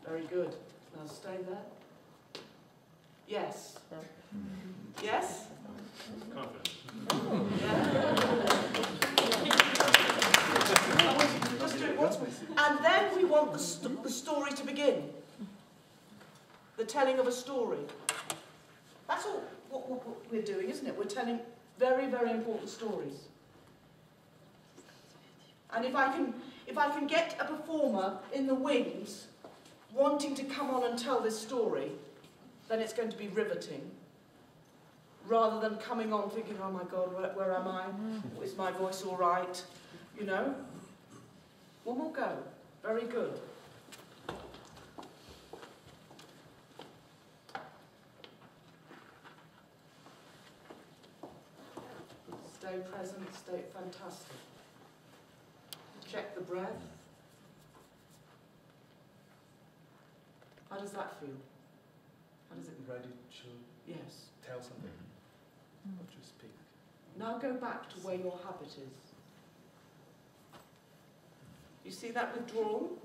Very good. Now stay there. Yes. Yes? Confident. Yeah. Let's do it once more. And then we want the story to begin. The telling of a story. That's all what we're doing, isn't it? We're telling very, very important stories. And if I can get a performer in the wings wanting to come on and tell this story, then it's going to be riveting. Rather than coming on thinking, oh my God, where am I? Is my voice all right? You know? One more go. Very good. Stay present, stay fantastic. Check the breath. How does that feel? How does it? Ready to Yes. tell something, or to speak. Now go back to where your habit is. You see that withdrawal?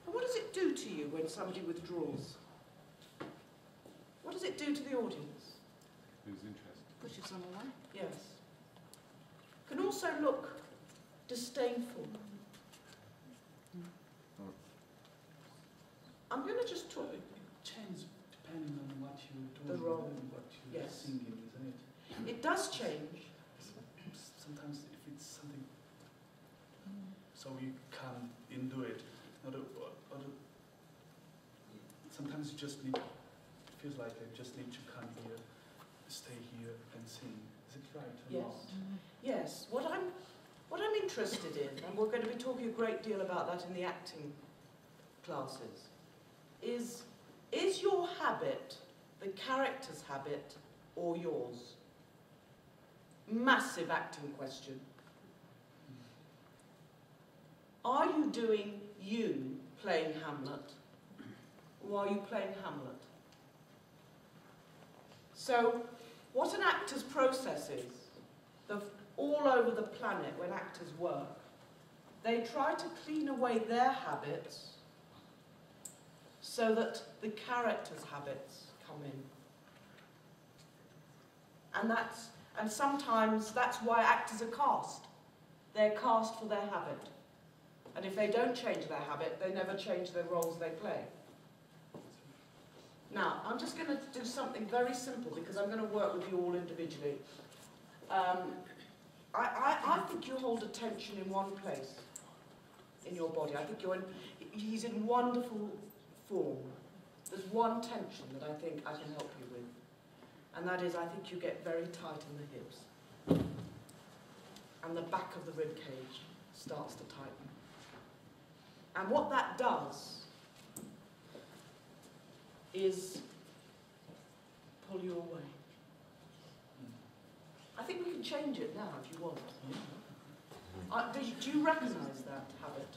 And what does it do to you when somebody withdraws? What does it do to the audience? Lose interest. Pushes them away. Yes. Can also look disdainful. I'm going to just talk. It changes depending on what you're doing, The role. and what you're Yes. singing, isn't it? It does change. Sometimes if it's something, so you come into it. Sometimes you just need. It feels like I just need to come here, stay here, and sing. Is it right or Yes. not? Yes. What I'm interested in, and we're going to be talking a great deal about that in the acting classes, is your habit the character's habit or yours? Massive acting question. Are you doing you playing Hamlet, or are you playing Hamlet? So, what an actor's process is, all over the planet when actors work, they try to clean away their habits so that the character's habits come in. And sometimes that's why actors are cast. They're cast for their habit. And if they don't change their habit, they never change the roles they play. Now, I'm just going to do something very simple because I'm going to work with you all individually. I think you hold attention in one place in your body. I think he's in wonderful form. There's one tension that I think I can help you with. And that is, I think you get very tight in the hips. And the back of the rib cage starts to tighten. And what that does is pull you away. I think we can change it now if you want. Do you recognise that habit?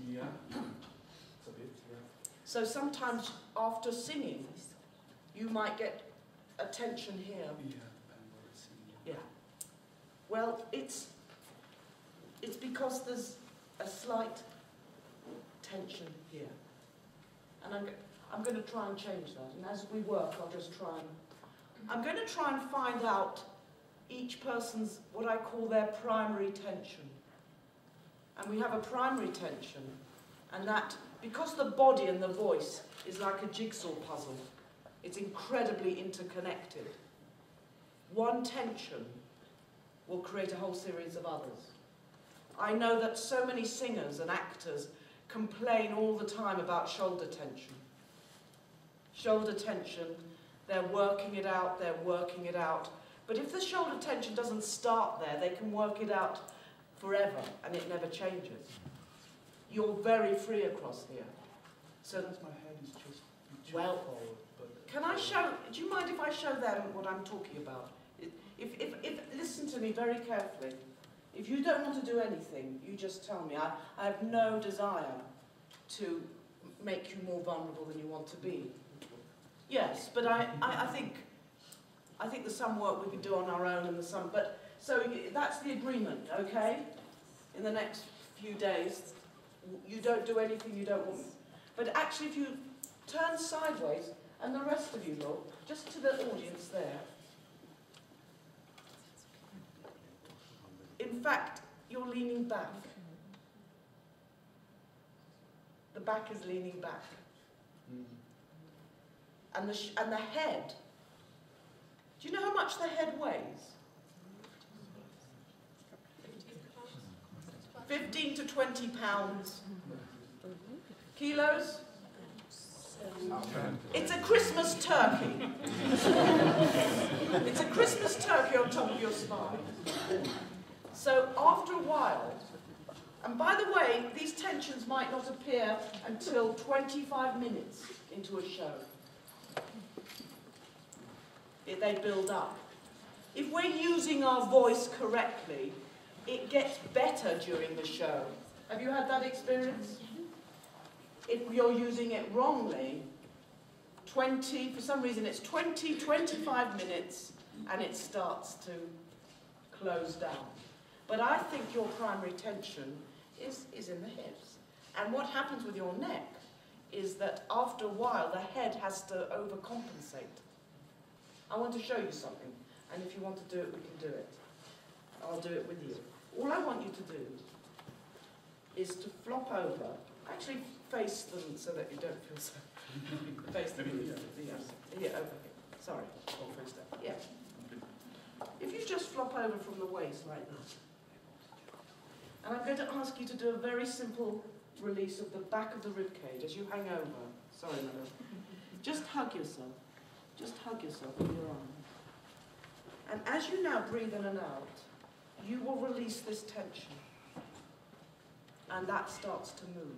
Yeah, it's a bit, yeah. So sometimes after singing, you might get a tension here. Yeah, and what it's singing. Yeah. Well, it's because there's a slight tension here. And I'm going to try and change that. And as we work, I'll just try and... I'm going to try and find out each person's, what I call their primary tension. And we have a primary tension, and that, because the body and the voice is like a jigsaw puzzle, it's incredibly interconnected. One tension will create a whole series of others. I know that so many singers and actors complain all the time about shoulder tension. Shoulder tension, they're working it out, they're working it out. But if the shoulder tension doesn't start there, they can work it out forever, and it never changes. You're very free across here. So Sometimes my head is just too Well, forward, but can I show, do you mind if I show them what I'm talking about? Listen to me very carefully. If you don't want to do anything, you just tell me. I have no desire to make you more vulnerable than you want to be. Yes, but I think there's some work we can do on our own and there's some, but, so that's the agreement, okay? In the next few days, you don't do anything you don't want. But actually, if you turn sideways, and the rest of you look, just to the audience there. In fact, you're leaning back. The back is leaning back. And the head, do you know how much the head weighs? 15 to 20 pounds. Kilos? It's a Christmas turkey. It's a Christmas turkey on top of your spine. So after a while, and by the way, these tensions might not appear until 25 minutes into a show. They build up. If we're using our voice correctly, it gets better during the show. Have you had that experience? If you're using it wrongly, for some reason it's 20, 25 minutes and it starts to close down. But I think your primary tension is in the hips. And what happens with your neck is that after a while the head has to overcompensate. I want to show you something, and if you want to do it, we can do it. I'll do it with you. All I want you to do is to flop over, actually face them so that you don't feel so. Face them, yeah, over here. Sorry, all face down. Yeah. If you just flop over from the waist like that, and I'm going to ask you to do a very simple release of the back of the rib cage as you hang over. Sorry, madam. Just hug yourself. Just hug yourself with your arm. And as you now breathe in and out, you will release this tension. And that starts to move.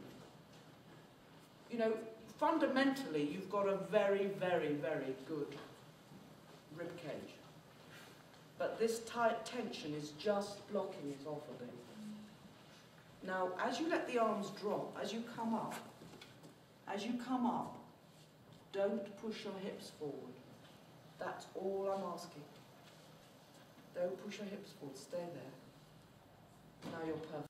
You know, fundamentally, you've got a very, very, very good rib cage. But this tight tension is just blocking it off a bit. Now, as you let the arms drop, as you come up, don't push your hips forward. That's all I'm asking. Don't push your hips forward, stay there. Now you're perfect.